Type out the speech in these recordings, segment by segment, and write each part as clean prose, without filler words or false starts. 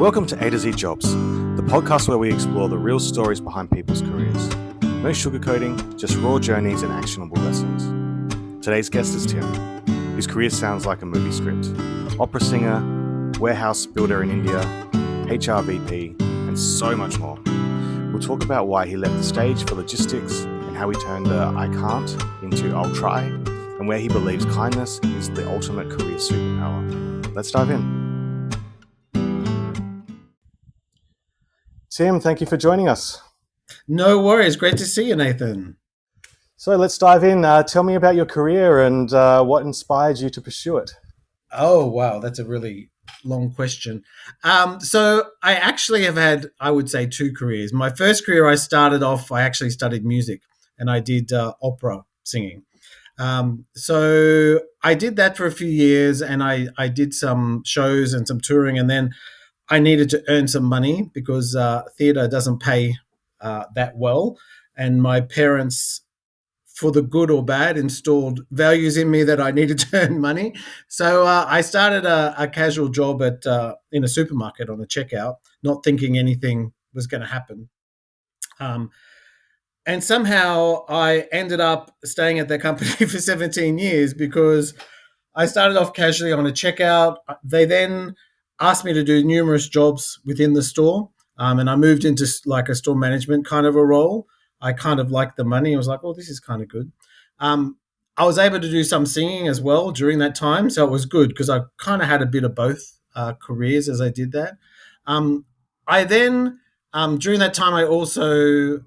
Welcome to A to Z Jobs, the podcast where we explore the real stories behind people's careers. No sugarcoating, just raw journeys and actionable lessons. Today's guest is Tim. His career sounds like a movie script. Opera singer, warehouse builder in India, HR VP, and so much more. We'll talk about why he left the stage for logistics and how he turned the I can't into I'll try, and where he believes kindness is the ultimate career superpower. Let's dive in. Tim, thank you for joining us. No worries. Great to see you, Nathan. So let's dive in. Tell me about your career and what inspired you to pursue it. Oh, wow. That's a really long question. So I actually have had, I would say, two careers. My first career, I actually studied music and I did opera singing. So I did that for a few years and I did some shows and some touring, and then I needed to earn some money because theatre doesn't pay that well. And my parents, for the good or bad, installed values in me that I needed to earn money. So I started a casual job in a supermarket on a checkout, not thinking anything was going to happen. And somehow I ended up staying at that company for 17 years because I started off casually on a checkout. They then asked me to do numerous jobs within the store, and I moved into like a store management kind of a role. I kind of liked the money. I was like, oh, this is kind of good. I was able to do some singing as well during that time, so it was good because I kind of had a bit of both careers as I did that. I then, during that time, I also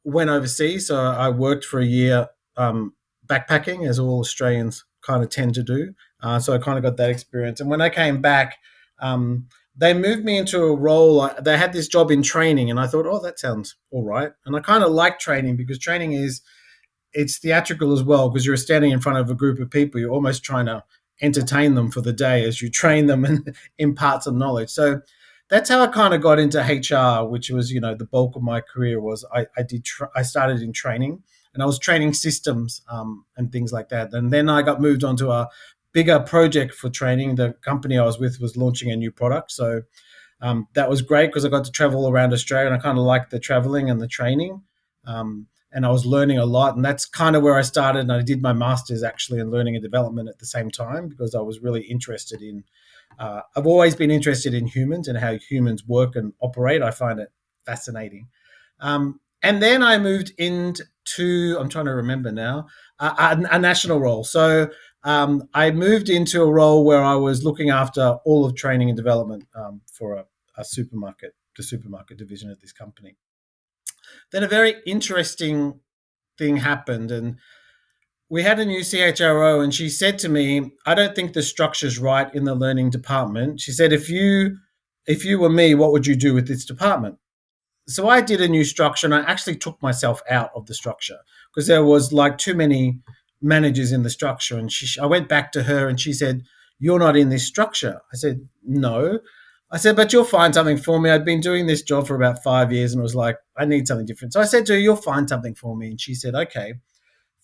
went overseas. So I worked for a year backpacking, as all Australians kind of tend to do. So I kind of got that experience. And when I came back, they moved me into a role. They had this job in training, and I thought, oh, that sounds all right. And I kind of like training because training it's theatrical as well, because you're standing in front of a group of people. You're almost trying to entertain them for the day as you train them and impart some knowledge. So that's how I kind of got into HR, which was, the bulk of my career was I started in training, and I was training systems and things like that. And then I got moved on to a bigger project for training. The company I was with was launching a new product. So that was great because I got to travel around Australia, and I kind of liked the traveling and the training. And I was learning a lot. And that's kind of where I started. And I did my master's actually in learning and development at the same time because I was really interested in I've always been interested in humans and how humans work and operate. I find it fascinating. And then I moved into, I'm trying to remember now, a national role. So I moved into a role where I was looking after all of training and development for a supermarket, the supermarket division of this company. Then a very interesting thing happened, and we had a new CHRO, and she said to me, I don't think the structure's right in the learning department. She said, if you were me, what would you do with this department? So I did a new structure, and I actually took myself out of the structure because there was like too many managers in the structure. And I went back to her and she said, you're not in this structure. I said, no. I said, but you'll find something for me. I'd been doing this job for about 5 years and was like, I need something different. So I said to her, you'll find something for me. And she said, okay.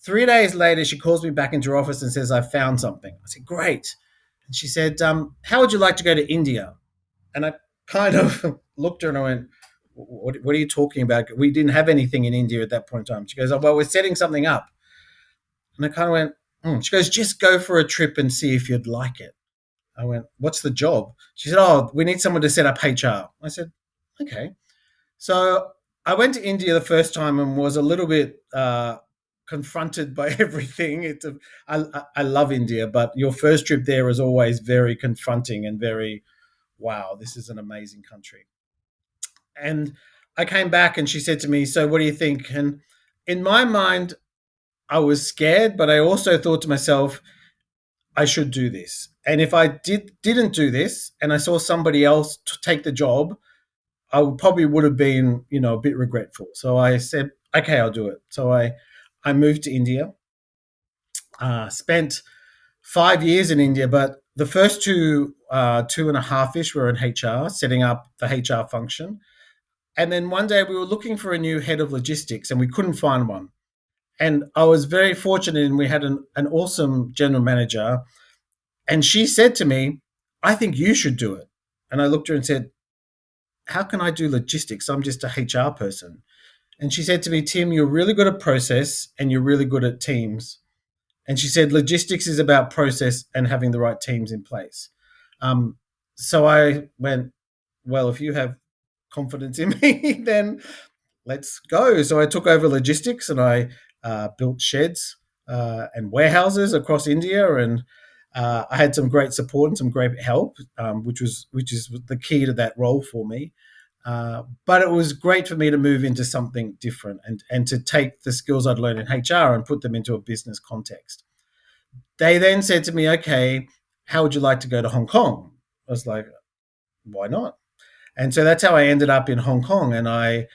3 days later, she calls me back into her office and says, I found something. I said, great. And she said, how would you like to go to India? And I kind of looked at her and I went, what are you talking about? We didn't have anything in India at that point in time. She goes, oh, well, we're setting something up. And I kind of went, She goes, just go for a trip and see if you'd like it. I went, what's the job? She said, oh, we need someone to set up HR. I said, okay. So I went to India the first time and was a little bit confronted by everything. I love India, but your first trip there is always very confronting and very, wow, this is an amazing country. And I came back and she said to me, so what do you think? And in my mind, I was scared, but I also thought to myself, I should do this. And if I didn't do this and I saw somebody else take the job, I probably would have been, a bit regretful. So I said, okay, I'll do it. So I moved to India, spent 5 years in India, but the first two and a half-ish were in HR, setting up the HR function. And then one day we were looking for a new head of logistics and we couldn't find one. And I was very fortunate, and we had an awesome general manager. And she said to me, I think you should do it. And I looked at her and said, how can I do logistics? I'm just a HR person. And she said to me, Tim, you're really good at process and you're really good at teams. And she said, logistics is about process and having the right teams in place. Um, so I went, well, if you have confidence in me, then let's go. So I took over logistics and I built sheds and warehouses across India, and I had some great support and some great help, which is the key to that role for me. But it was great for me to move into something different and to take the skills I'd learned in HR and put them into a business context. They then said to me, okay, how would you like to go to Hong Kong? I was like, why not? And so that's how I ended up in Hong Kong, and I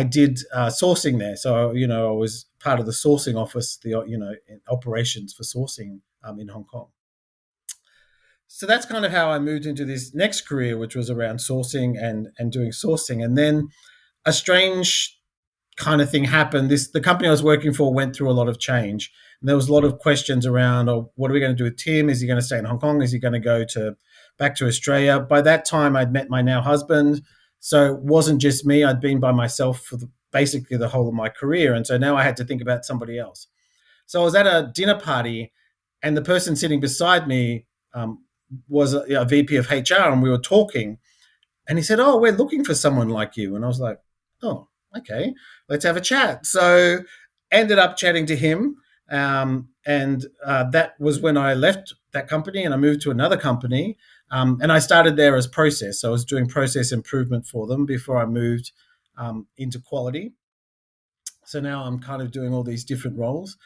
did sourcing there. So I was part of the sourcing office, operations for sourcing in Hong Kong. So that's kind of how I moved into this next career, which was around sourcing and doing sourcing. And then a strange kind of thing happened. The company I was working for went through a lot of change. And there was a lot of questions around, oh, what are we going to do with Tim? Is he going to stay in Hong Kong? Is he going to go back to Australia? By that time, I'd met my now husband. So it wasn't just me. I'd been by myself for basically the whole of my career. And so now I had to think about somebody else. So I was at a dinner party, and the person sitting beside me was a VP of HR, and we were talking. And he said, oh, we're looking for someone like you. And I was like, oh, okay, let's have a chat. So ended up chatting to him. And that was when I left that company and I moved to another company. And I started there as process. So I was doing process improvement for them before I moved into quality. So now I'm kind of doing all these different roles.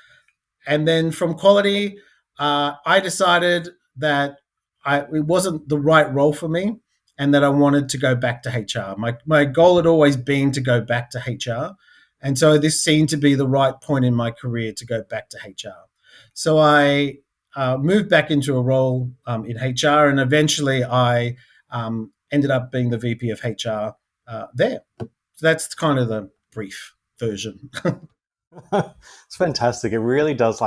And then from quality, I decided that it wasn't the right role for me and that I wanted to go back to HR. My goal had always been to go back to HR. And so this seemed to be the right point in my career to go back to HR. So I moved back into a role in HR, and eventually I ended up being the VP of HR there. So that's kind of the brief version. It's fantastic. It really does,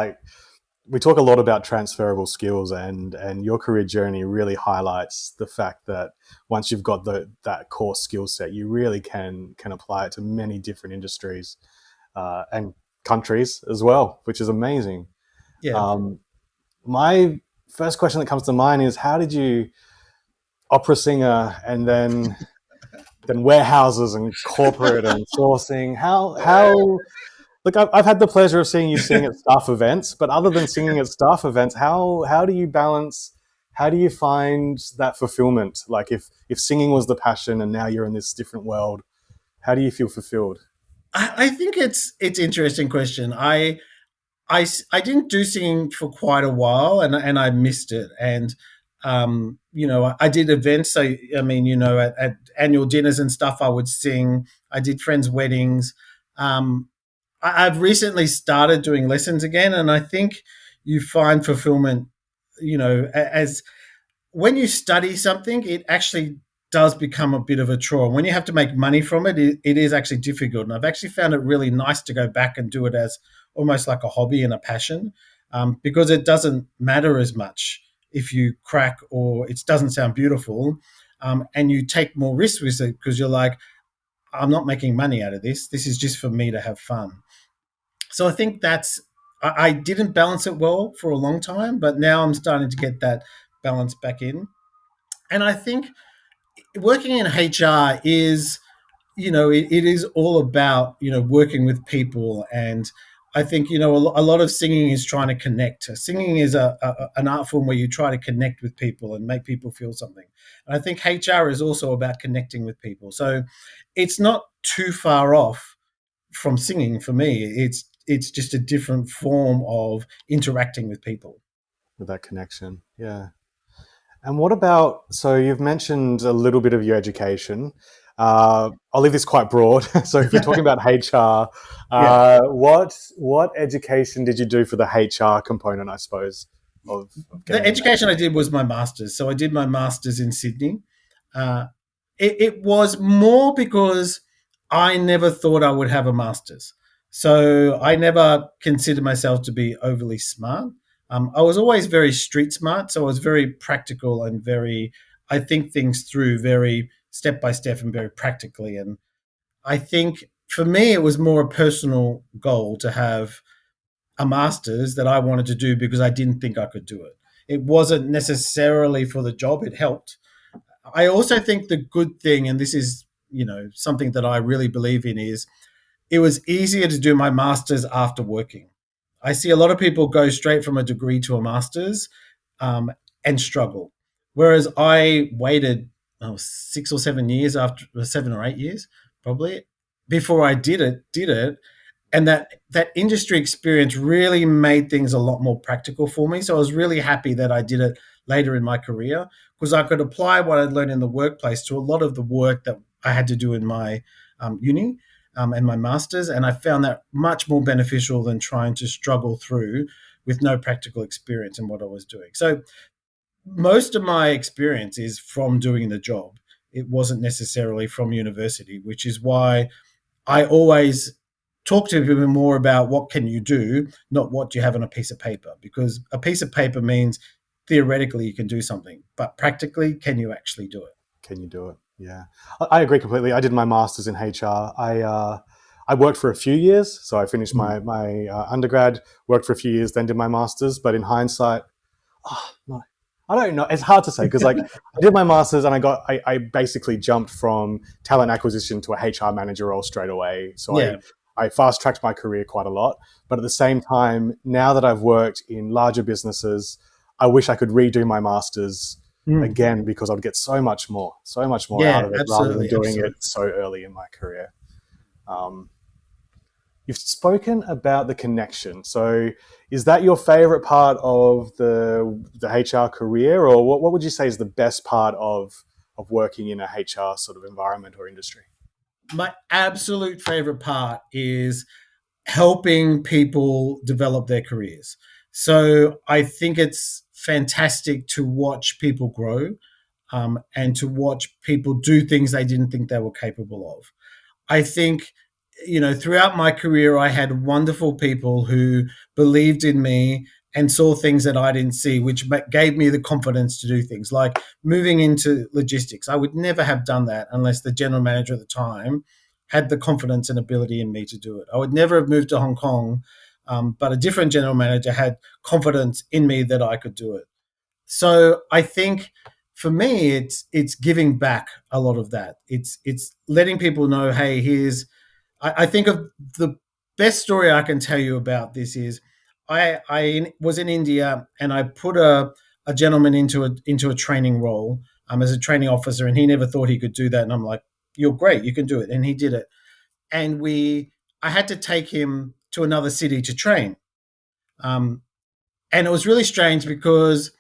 we talk a lot about transferable skills, and your career journey really highlights the fact that once you've got that core skill set, you really can apply it to many different industries and countries as well, which is amazing. Yeah. My first question that comes to mind is, how did you opera singer and then warehouses and corporate and sourcing? How Look, I've had the pleasure of seeing you sing at staff events, but other than singing at staff events, how do you balance? How do you find that fulfillment? Like if singing was the passion and now you're in this different world, how do you feel fulfilled? I think it's interesting question. I didn't do singing for quite a while, and I missed it. And I did events. So I mean, at annual dinners and stuff, I would sing. I did friends' weddings. I've recently started doing lessons again, and I think you find fulfillment, as when you study something, it actually does become a bit of a chore. When you have to make money from it, it is actually difficult. And I've actually found it really nice to go back and do it as almost like a hobby and a passion, because it doesn't matter as much if you crack or it doesn't sound beautiful, and you take more risks with it because you're like, I'm not making money out of this. This is just for me to have fun. So I think I didn't balance it well for a long time, but now I'm starting to get that balance back in. And I think working in HR is, it is all about, working with people. And I think, a lot of singing is trying to connect. Singing is an art form where you try to connect with people and make people feel something. And I think HR is also about connecting with people. So it's not too far off from singing for me. It's just a different form of interacting with people. With that connection, yeah. And what about, so you've mentioned a little bit of your education. I'll leave this quite broad. So if you're talking about HR, what education did you do for the HR component, I suppose? The education I did was my master's. So I did my master's in Sydney. It was more because I never thought I would have a master's. So I never considered myself to be overly smart. I was always very street smart. So I was very practical and very I think things through very step by step and very practically. And I think for me, it was more a personal goal to have a master's that I wanted to do because I didn't think I could do it. It wasn't necessarily for the job, it helped. I also think the good thing, and this is, something that I really believe in, is it was easier to do my master's after working. I see a lot of people go straight from a degree to a master's um, and struggle. Whereas I waited 6 or 7 years, after 7 or 8 years, probably, before I did it, and that industry experience really made things a lot more practical for me. So I was really happy that I did it later in my career because I could apply what I'd learned in the workplace to a lot of the work that I had to do in my uni and my master's, and I found that much more beneficial than trying to struggle through with no practical experience in what I was doing. So most of my experience is from doing the job. It wasn't necessarily from university, which is why I always talk to people more about what can you do, not what you have on a piece of paper, because a piece of paper means theoretically you can do something, but practically, can you actually do it? Can you do it? Yeah, I agree completely. I did my master's in HR. I worked for a few years, so I finished my undergrad, worked for a few years, then did my master's. But in hindsight, no, I don't know. It's hard to say because like I did my master's and I basically jumped from talent acquisition to a HR manager role straight away. So Yeah. I fast tracked my career quite a lot. But at the same time, now that I've worked in larger businesses, I wish I could redo my master's again because I'd get so much more Yeah, out of it rather than absolutely, doing absolutely. it so early in my career. You've spoken about the connection. So is that your favorite part of the HR career, or what would you say is the best part of working in a HR sort of environment or industry? My absolute favorite part is helping people develop their careers. So I think it's fantastic to watch people grow and to watch people do things they didn't think they were capable of. I think, throughout my career, I had wonderful people who believed in me and saw things that I didn't see, which gave me the confidence to do things like moving into logistics. I would never have done that unless the general manager at the time had the confidence and ability in me to do it. I would never have moved to Hong Kong, but a different general manager had confidence in me that I could do it. So I think for me, it's giving back a lot of that. It's letting people know, hey, I think of the best story I can tell you about this is I was in India and I put a gentleman into a training role as a training officer, and he never thought he could do that. And I'm like, you're great, you can do it, and he did it. And I had to take him to another city to train, um, and it was really strange because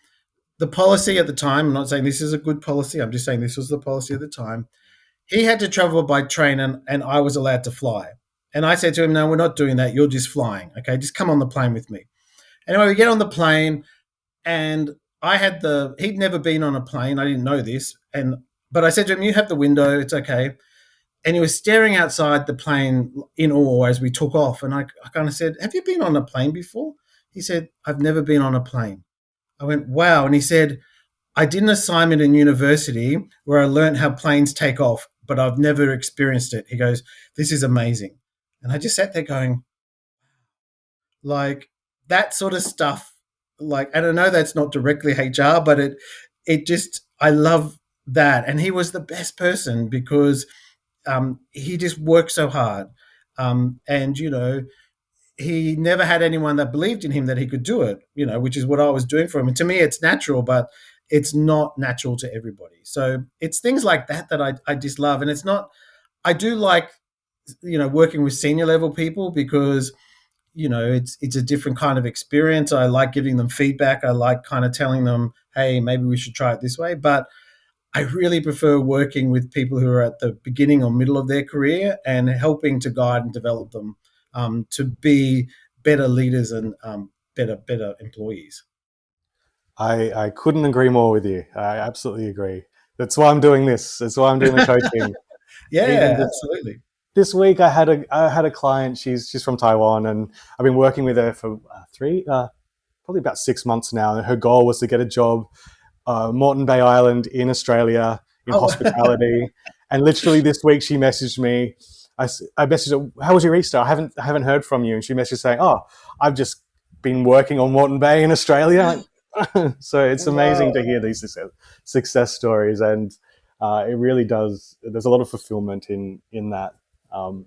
the policy at the time, I'm not saying this is a good policy, I'm just saying this was the policy at the time. He had to travel by train and I was allowed to fly. And I said to him, no, we're not doing that. You're just flying. Okay, just come on the plane with me. Anyway, we get on the plane and he'd never been on a plane. I didn't know this. But I said to him, you have the window. It's okay. And he was staring outside the plane in awe as we took off. And I kind of said, have you been on a plane before? He said, I've never been on a plane. I went, wow. And he said, I did an assignment in university where I learned how planes take off, but I've never experienced it. He goes, this is amazing. And I just sat there going, like, that sort of stuff. Like, and I know that's not directly HR, but I love that. And he was the best person because he just worked so hard. And, he never had anyone that believed in him that he could do it, which is what I was doing for him. And to me, it's natural, but it's not natural to everybody. So it's things like that that I just love. And it's not, I do like, working with senior level people because, it's a different kind of experience. I like giving them feedback. I like kind of telling them, hey, maybe we should try it this way. But I really prefer working with people who are at the beginning or middle of their career and helping to guide and develop them to be better leaders and better employees. I couldn't agree more with you. I absolutely agree. That's why I'm doing this. That's why I'm doing the coaching. Even Yeah, absolutely. this week, I had a client. She's from Taiwan, and I've been working with her for probably about 6 months now. And her goal was to get a job Moreton Bay Island in Australia in Oh, hospitality. And literally this week she messaged me. I messaged her, "How was your Easter? I haven't heard from you." And she messaged saying, "Oh, I've just been working on Moreton Bay in Australia." So it's amazing to wow. hear these success stories, and it really does. There's a lot of fulfillment in that. Um,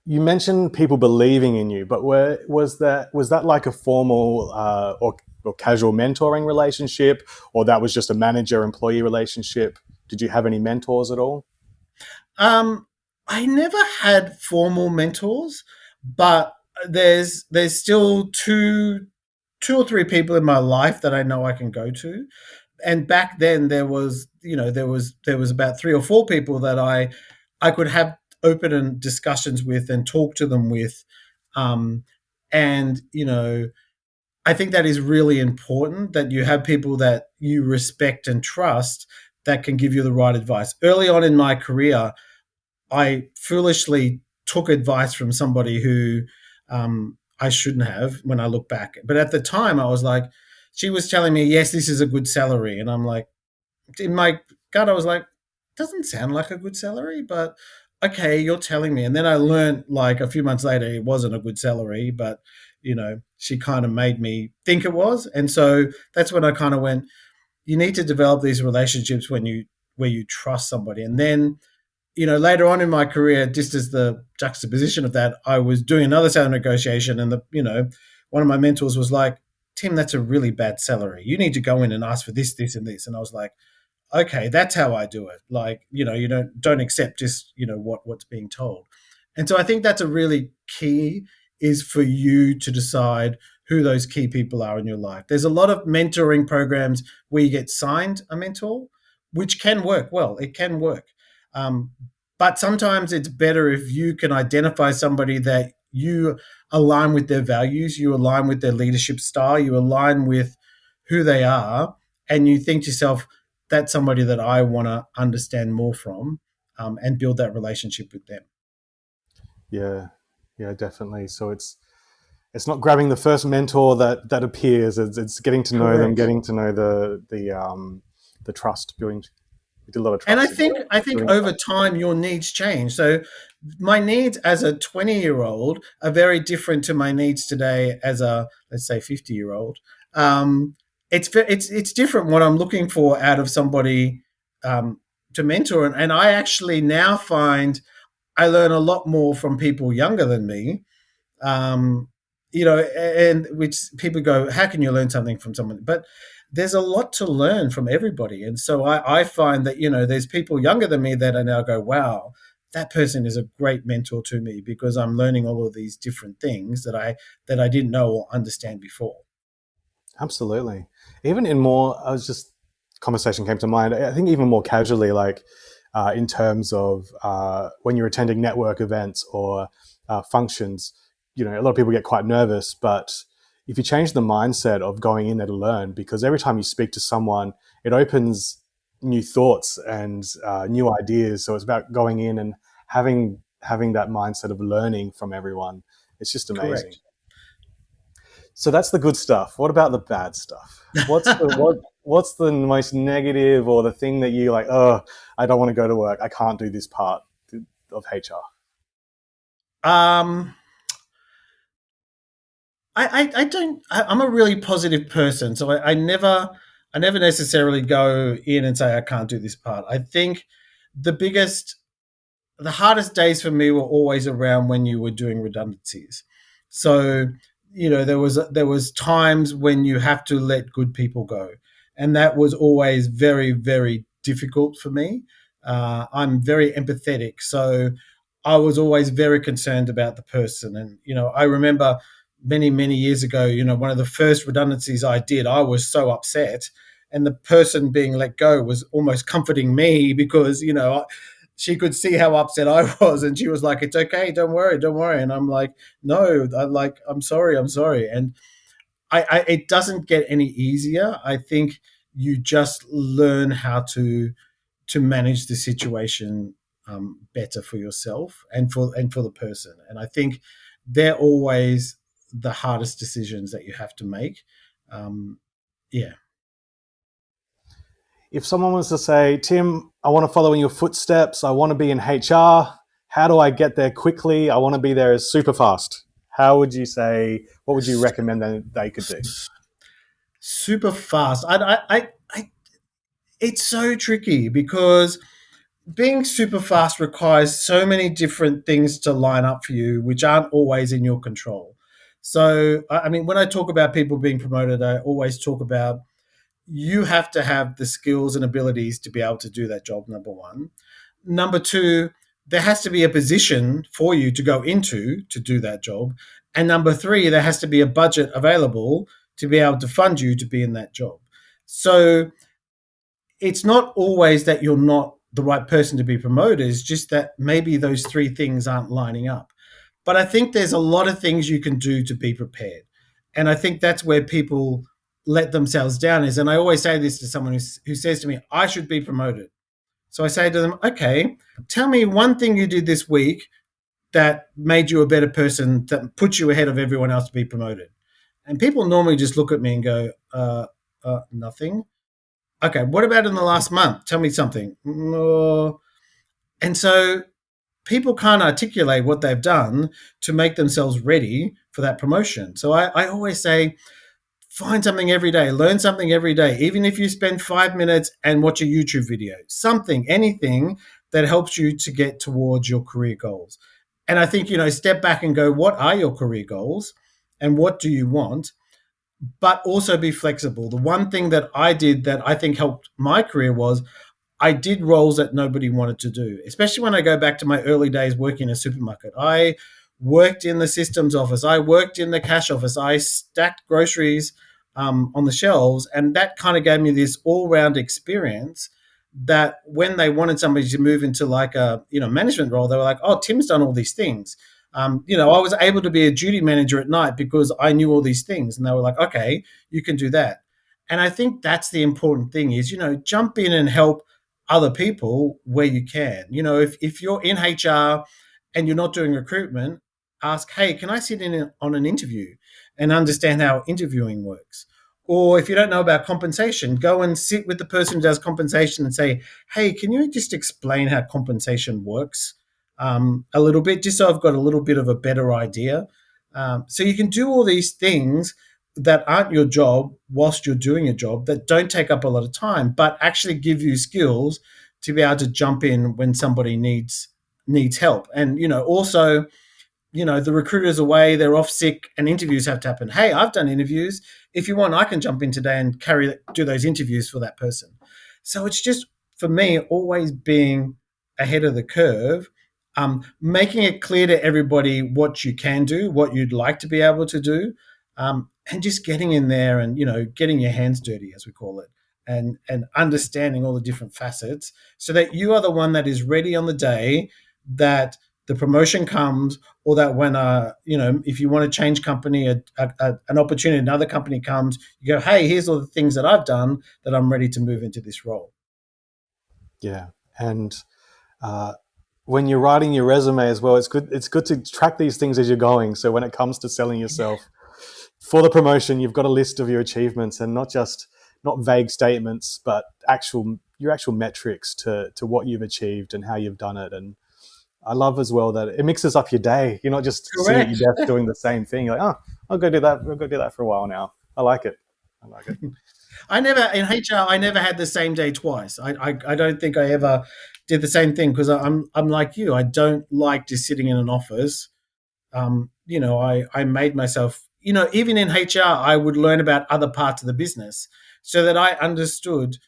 you mentioned people believing in you, but was that like a formal or casual mentoring relationship, or that was just a manager-employee relationship? Did you have any mentors at all? Um, I never had formal mentors, but there's still two or three people in my life that I know I can go to. And back then there was about three or four people that I could have open and discussions with and talk to them with. Um, and I think that is really important that you have people that you respect and trust that can give you the right advice. Early on in my career, I foolishly took advice from somebody who I shouldn't have when I look back. But at the time, I was like, she was telling me, yes, this is a good salary. And I'm like, in my gut, I was like, doesn't sound like a good salary, but okay, you're telling me. And then I learned like a few months later, it wasn't a good salary, but she kind of made me think it was. And so that's when I kind of went, you need to develop these relationships where you trust somebody. And then later on in my career, just as the juxtaposition of that, I was doing another salary negotiation, and one of my mentors was like, "Tim, that's a really bad salary. You need to go in and ask for this, this, and this." And I was like, "Okay, that's how I do it. Like, you don't accept just what's being told." And so I think that's a really key is for you to decide who those key people are in your life. There's a lot of mentoring programs where you get signed a mentor, which can work well. It can work. Um, but sometimes it's better if you can identify somebody that you align with their values, you align with their leadership style, you align with who they are, and you think to yourself, that's somebody that I want to understand more from, and build that relationship with them. Yeah, yeah, definitely. So it's not grabbing the first mentor that appears. It's getting to know them, Correct. getting to know the trust building. We did a lot of And I trust in think I think building over trust. time your needs change. So my needs as a 20-year-old are very different to my needs today as a, let's say, 50-year-old. It's different what I'm looking for out of somebody to mentor, and I actually now find I learn a lot more from people younger than me. um, and which people go, how can you learn something from someone? But there's a lot to learn from everybody. And so I find that, there's people younger than me that I now go, wow, that person is a great mentor to me because I'm learning all of these different things that I didn't know or understand before. Absolutely. Even in more, I was just conversation came to mind. I think even more casually, like in terms of when you're attending network events or functions, a lot of people get quite nervous. But if you change the mindset of going in there to learn, because every time you speak to someone, it opens new thoughts and new ideas. So it's about going in and having that mindset of learning from everyone. It's just amazing. Correct. So that's the good stuff. What about the bad stuff? What's the most negative or the thing that you like, oh, I don't want to go to work. I can't do this part of HR. um, I don't. I'm a really positive person, so I never necessarily go in and say I can't do this part. I think the biggest the hardest days for me were always around when you were doing redundancies. So, there was times when you have to let good people go, and that was always very, very difficult for me. I'm very empathetic, so I was always very concerned about the person. And I remember many, many years ago, one of the first redundancies I did, I was so upset, and the person being let go was almost comforting me because she could see how upset I was, and she was like, "It's okay, don't worry, don't worry." And I'm like, "No, I'm sorry, I'm sorry." And it doesn't get any easier. I think you just learn how to manage the situation better for yourself and for the person. And I think they're always the hardest decisions that you have to make. Um, yeah. if someone was to say, Tim, I want to follow in your footsteps, I want to be in HR, how do I get there quickly? I want to be there super fast. How would you say, what would you recommend that they could do? Super fast. It's so tricky because being super fast requires so many different things to line up for you, which aren't always in your control. So, I mean, when I talk about people being promoted, I always talk about you have to have the skills and abilities to be able to do that job, number one. Number two, there has to be a position for you to go into to do that job. And number three, there has to be a budget available to be able to fund you to be in that job. So it's not always that you're not the right person to be promoted, it's just that maybe those three things aren't lining up. But I think there's a lot of things you can do to be prepared. And I think that's where people let themselves down is, and I always say this to someone who says to me, I should be promoted. So I say to them, okay, tell me one thing you did this week that made you a better person, that put you ahead of everyone else to be promoted. And people normally just look at me and go, nothing. Okay, what about in the last month? Tell me something. And so people can't articulate what they've done to make themselves ready for that promotion. So I always say, find something every day, learn something every day, even if you spend 5 minutes and watch a YouTube video, something, anything that helps you to get towards your career goals. And I think, step back and go, what are your career goals and what do you want? But also be flexible. The one thing that I did that I think helped my career was I did roles that nobody wanted to do, especially when I go back to my early days working in a supermarket. I worked in the systems office. I worked in the cash office. I stacked groceries on the shelves. And that kind of gave me this all-round experience that when they wanted somebody to move into like a management role, they were like, oh, Tim's done all these things. I was able to be a duty manager at night because I knew all these things. And they were like, okay, you can do that. And I think that's the important thing is, jump in and help other people where you can. If you're in HR and you're not doing recruitment, ask, hey, can I sit in on an interview and understand how interviewing works? Or if you don't know about compensation, go and sit with the person who does compensation and say, hey, can you just explain how compensation works a little bit, just so I've got a little bit of a better idea. So you can do all these things that aren't your job whilst you're doing a job that don't take up a lot of time, but actually give you skills to be able to jump in when somebody needs help. And, also, the recruiter's away, they're off sick and interviews have to happen. Hey, I've done interviews. If you want, I can jump in today and do those interviews for that person. So it's just, for me, always being ahead of the curve, making it clear to everybody what you can do, what you'd like to be able to do, and just getting in there and, getting your hands dirty, as we call it, and understanding all the different facets so that you are the one that is ready on the day that the promotion comes, or that when, if you want to change company, an opportunity, another company comes, you go, hey, here's all the things that I've done that I'm ready to move into this role. Yeah. And when you're writing your resume as well, it's good to track these things as you're going. So when it comes to selling yourself for the promotion, you've got a list of your achievements and not vague statements, but your actual metrics to what you've achieved and how you've done it. And I love as well that it mixes up your day. You're not just sitting at your desk doing the same thing. You're like, oh, I'll go do that for a while now. I like it. In HR, I never had the same day twice. I don't think I ever did the same thing because I'm like you. I don't like just sitting in an office. I made myself, even in HR, I would learn about other parts of the business so that I understood,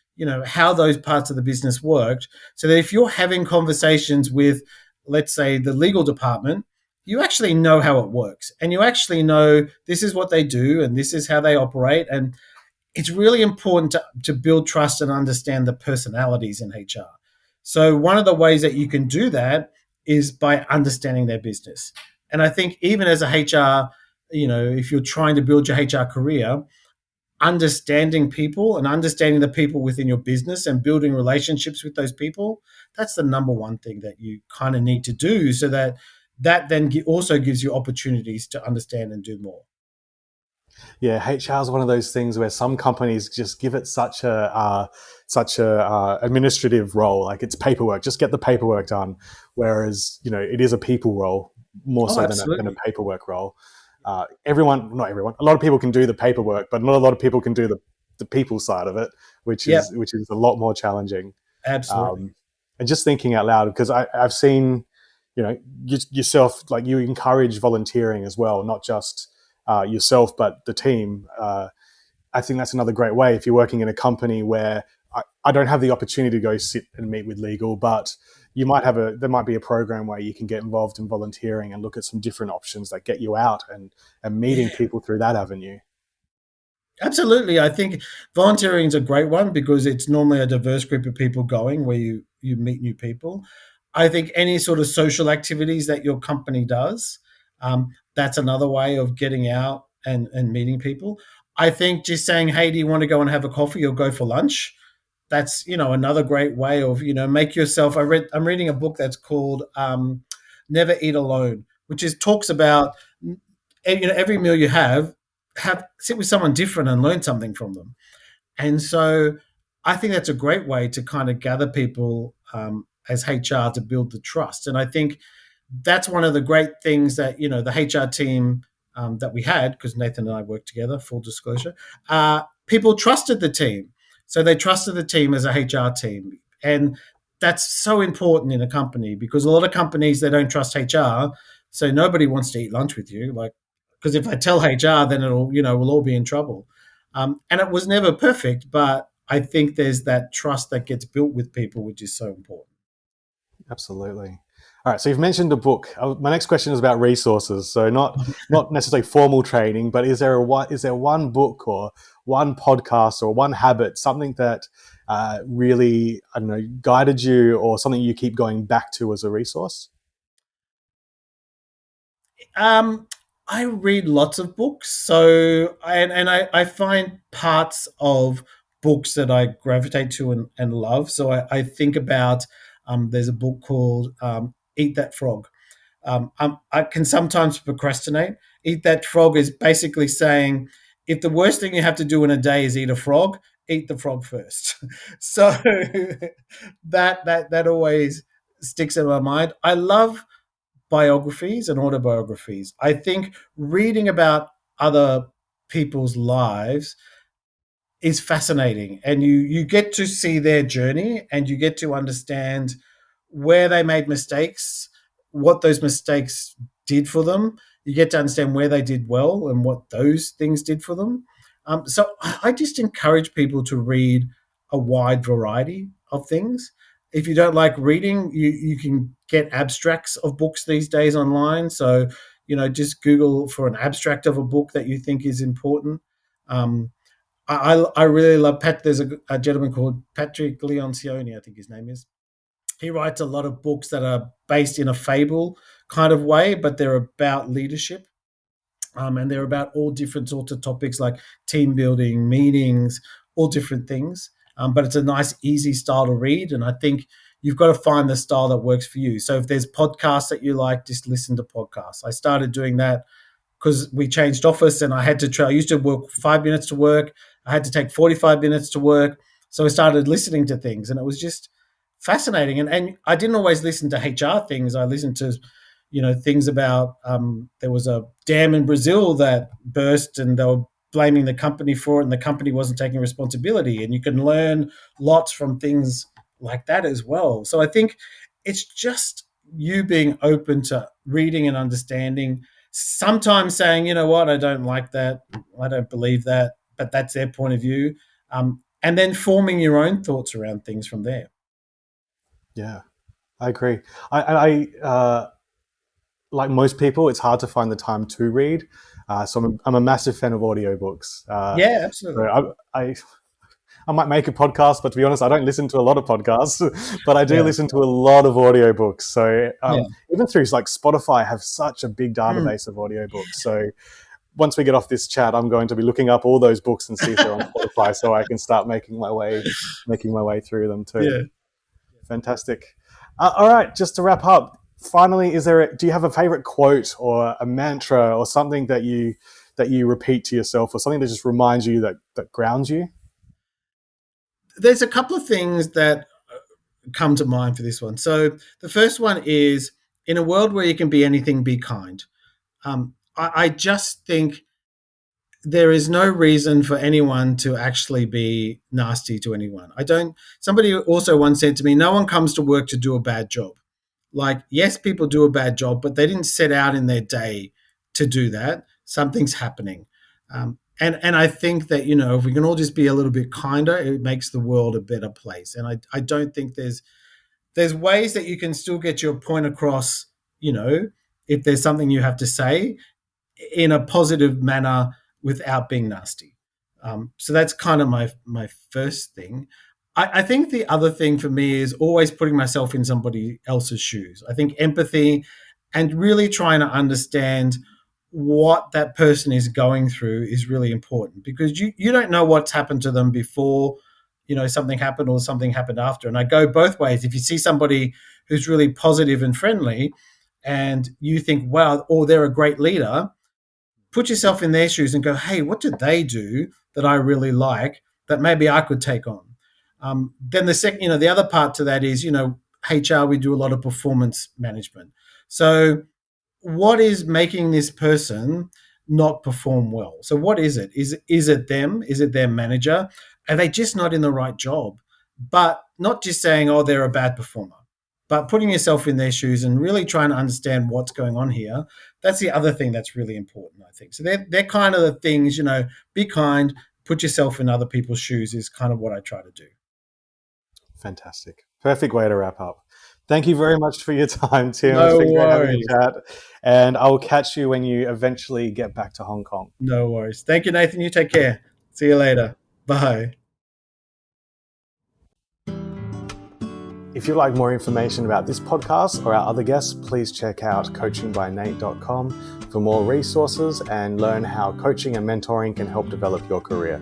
how those parts of the business worked. So that if you're having conversations with, let's say, the legal department, you actually know how it works and you actually know this is what they do and this is how they operate. And it's really important to build trust and understand the personalities in HR. So one of the ways that you can do that is by understanding their business. And I think even as a HR, if you're trying to build your HR career, understanding people and understanding the people within your business and building relationships with those people, that's the number one thing that you kind of need to do so that then also gives you opportunities to understand and do more. Yeah, HR is one of those things where some companies just give it such a administrative role, like it's paperwork. Just get the paperwork done. Whereas it is a people role more Oh, so than a absolutely. paperwork role. Not everyone. A lot of people can do the paperwork, but not a lot of people can do the people side of it, which Yeah, is a lot more challenging. absolutely. Um, and just thinking out loud, because I've seen, yourself, like you encourage volunteering as well, not just yourself, but the team. I think that's another great way if you're working in a company where I don't have the opportunity to go sit and meet with legal, but there might be a program where you can get involved in volunteering and look at some different options that get you out and meeting Yeah. people through that avenue. Absolutely. I think volunteering is a great one because it's normally a diverse group of people going where you meet new people. I think any sort of social activities that your company does, that's another way of getting out and meeting people. I think just saying, hey, do you want to go and have a coffee or go for lunch? That's, another great way of, make yourself. I'm reading a book that's called Never Eat Alone, which is talks about, every meal you have sit with someone different and learn something from them. And so I think that's a great way to kind of gather people as HR to build the trust. And I think that's one of the great things that the HR team that we had, because Nathan and I worked together. Full disclosure, people trusted the team, so they trusted the team as a HR team, and that's so important in a company because a lot of companies they don't trust HR, so nobody wants to eat lunch with you. Like, because if I tell HR, then it'll we'll all be in trouble. And it was never perfect, but I think there's that trust that gets built with people, which is so important. Absolutely. All right. So you've mentioned a book. My next question is about resources. So not necessarily formal training, but is there one book or one podcast or one habit, something that really, I don't know, guided you, or something you keep going back to as a resource? Um, I read lots of books, so I find parts of books that I gravitate to and love. So I think about there's a book called Eat That Frog. I can sometimes procrastinate. Eat That Frog is basically saying if the worst thing you have to do in a day is eat a frog, eat the frog first. So that always sticks in my mind. I love biographies and autobiographies. I think reading about other people's lives is fascinating, and you get to see their journey and you get to understand where they made mistakes, what those mistakes did for them. You get to understand where they did well and what those things did for them. So I just encourage people to read a wide variety of things. If you don't like reading, you can get abstracts of books these days online. So, just Google for an abstract of a book that you think is important. Um, I really love There's a gentleman called Patrick Leoncioni, I think his name is. He writes a lot of books that are based in a fable kind of way, but they're about leadership. And they're about all different sorts of topics like team building, meetings, all different things. But it's a nice, easy style to read. And I think you've got to find the style that works for you. So if there's podcasts that you like, just listen to podcasts. I started doing that because we changed office and I had to try. I used to work 5 minutes to work. I had to take 45 minutes to work. So I started listening to things and it was just fascinating. And I didn't always listen to HR things. I listened to, things about there was a dam in Brazil that burst and they were blaming the company for it and the company wasn't taking responsibility. And you can learn lots from things like that as well. So I think it's just you being open to reading and understanding, sometimes saying, you know what, I don't like that, I don't believe that, but that's their point of view, and then forming your own thoughts around things from there. Yeah, I agree. I like most people, it's hard to find the time to read. So I'm a massive fan of audiobooks. Yeah, absolutely. So I might make a podcast, but to be honest, I don't listen to a lot of podcasts, but I do Yeah, listen to a lot of audiobooks. So yeah. even through like Spotify have such a big Mm. database of audiobooks. So once we get off this chat, I'm going to be looking up all those books and see if they're on Spotify so I can start making my way through them too. Yeah. Fantastic. All right, just to wrap up, finally, do you have a favorite quote or a mantra or something that that you repeat to yourself, or something that just reminds you, that grounds you? There's a couple of things that come to mind for this one. So the first one is, in a world where you can be anything, be kind. I just think there is no reason for anyone to actually be nasty to anyone. Somebody also once said to me, no one comes to work to do a bad job. Like, yes, people do a bad job, but they didn't set out in their day to do that. Something's happening. And I think that, if we can all just be a little bit kinder, it makes the world a better place. And I don't think there's ways that you can still get your point across, if there's something you have to say in a positive manner without being nasty. So that's kind of my first thing. I think the other thing for me is always putting myself in somebody else's shoes. I think empathy and really trying to understand what that person is going through is really important, because you don't know what's happened to them before, something happened or something happened after. And I go both ways. If you see somebody who's really positive and friendly and you think, wow, or they're a great leader, put yourself in their shoes and go, hey, what did they do that I really like that maybe I could take on? Then the other part to that is, HR, we do a lot of performance management. So what is making this person not perform well? So what is it? Is it them? Is it their manager? Are they just not in the right job? But not just saying, oh, they're a bad performer, but putting yourself in their shoes and really trying to understand what's going on here. That's the other thing that's really important, I think. So they're kind of the things, be kind, put yourself in other people's shoes is kind of what I try to do. Fantastic. Perfect way to wrap up. Thank you very much for your time, Tim. No it's been great having worries. a chat. And I will catch you when you eventually get back to Hong Kong. No worries. Thank you, Nathan. You take care. See you later. Bye. If you'd like more information about this podcast or our other guests, please check out coachingbynate.com for more resources and learn how coaching and mentoring can help develop your career.